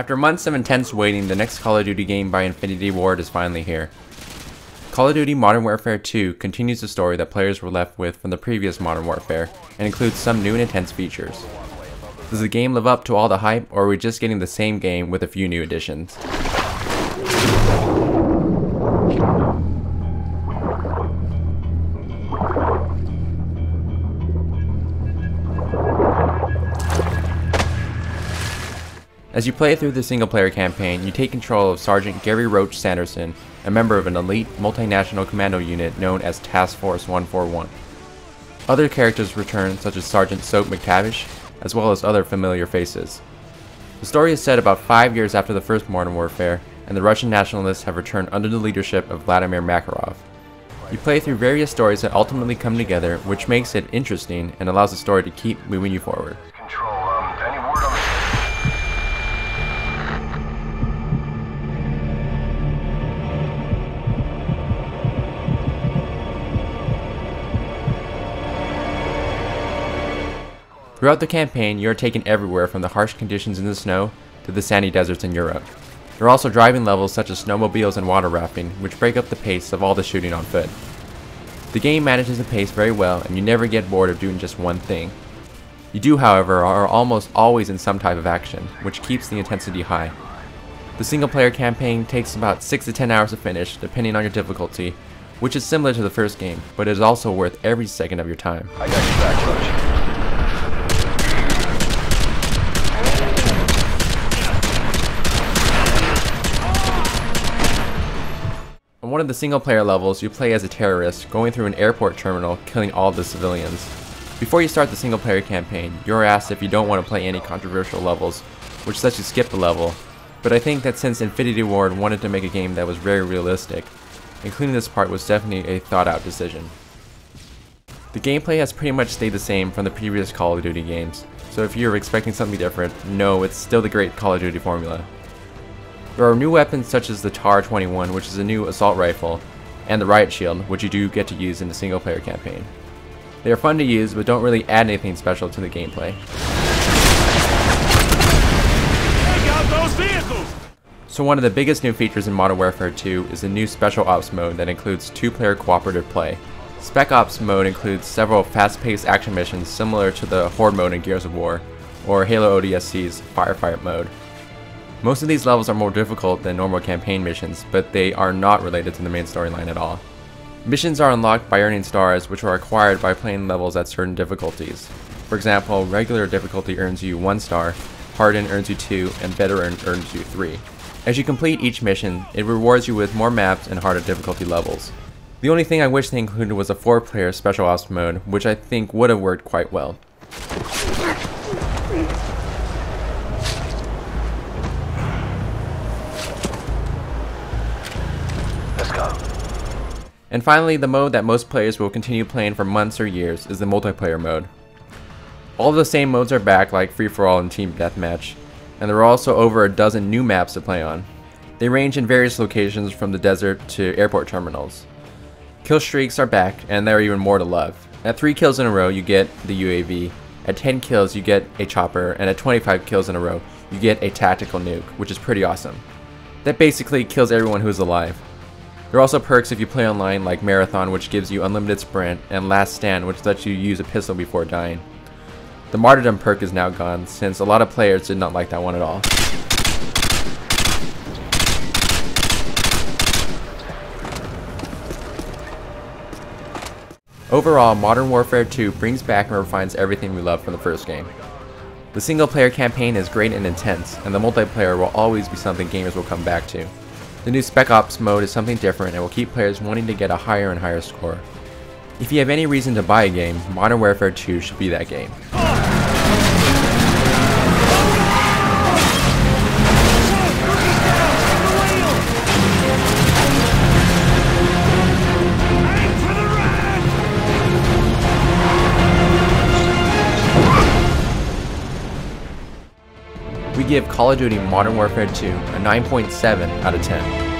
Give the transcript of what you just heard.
After months of intense waiting, the next Call of Duty game by Infinity Ward is finally here. Call of Duty Modern Warfare 2 continues the story that players were left with from the previous Modern Warfare, and includes some new and intense features. Does the game live up to all the hype, or are we just getting the same game with a few new additions? As you play through the single-player campaign, you take control of Sergeant Gary Roach Sanderson, a member of an elite multinational commando unit known as Task Force 141. Other characters return, such as Sergeant Soap McTavish, as well as other familiar faces. The story is set about 5 years after the first Modern Warfare, and the Russian nationalists have returned under the leadership of Vladimir Makarov. You play through various stories that ultimately come together, which makes it interesting and allows the story to keep moving you forward. Throughout the campaign, you are taken everywhere from the harsh conditions in the snow to the sandy deserts in Europe. There are also driving levels such as snowmobiles and water rafting, which break up the pace of all the shooting on foot. The game manages the pace very well, and you never get bored of doing just one thing. You do, however, are almost always in some type of action, which keeps the intensity high. The single-player campaign takes about 6 to 10 hours to finish, depending on your difficulty, which is similar to the first game, but it is also worth every second of your time. I got your back, Coach. On one of the single-player levels, you play as a terrorist, going through an airport terminal, killing all the civilians. Before you start the single-player campaign, you're asked if you don't want to play any controversial levels, which lets you skip the level, but I think that since Infinity Ward wanted to make a game that was very realistic, including this part was definitely a thought-out decision. The gameplay has pretty much stayed the same from the previous Call of Duty games, so if you're expecting something different, no, it's still the great Call of Duty formula. There are new weapons such as the TAR-21, which is a new assault rifle, and the Riot Shield, which you do get to use in the single-player campaign. They are fun to use, but don't really add anything special to the gameplay. Take out those vehicles! So one of the biggest new features in Modern Warfare 2 is the new Special Ops mode that includes 2-player cooperative play. Spec Ops mode includes several fast-paced action missions similar to the Horde mode in Gears of War, or Halo ODST's Firefight mode. Most of these levels are more difficult than normal campaign missions, but they are not related to the main storyline at all. Missions are unlocked by earning stars, which are acquired by playing levels at certain difficulties. For example, regular difficulty earns you 1 star, Hardened earns you 2, and Veteran earns you 3. As you complete each mission, it rewards you with more maps and harder difficulty levels. The only thing I wish they included was a 4-player Special Ops mode, which I think would have worked quite well. And finally, the mode that most players will continue playing for months or years is the multiplayer mode. All of the same modes are back, like free-for-all and team deathmatch, and there are also over a dozen new maps to play on. They range in various locations from the desert to airport terminals. Kill streaks are back, and there are even more to love. At 3 kills in a row, you get the UAV, at 10 kills you get a chopper, and at 25 kills in a row, you get a tactical nuke, which is pretty awesome. That basically kills everyone who's alive. There are also perks if you play online, like Marathon, which gives you unlimited sprint, and Last Stand, which lets you use a pistol before dying. The Martyrdom perk is now gone, since a lot of players did not like that one at all. Overall, Modern Warfare 2 brings back and refines everything we loved from the first game. The single-player campaign is great and intense, and the multiplayer will always be something gamers will come back to. The new Spec Ops mode is something different and will keep players wanting to get a higher and higher score. If you have any reason to buy a game, Modern Warfare 2 should be that game. We give Call of Duty Modern Warfare 2 a 9.7 out of 10.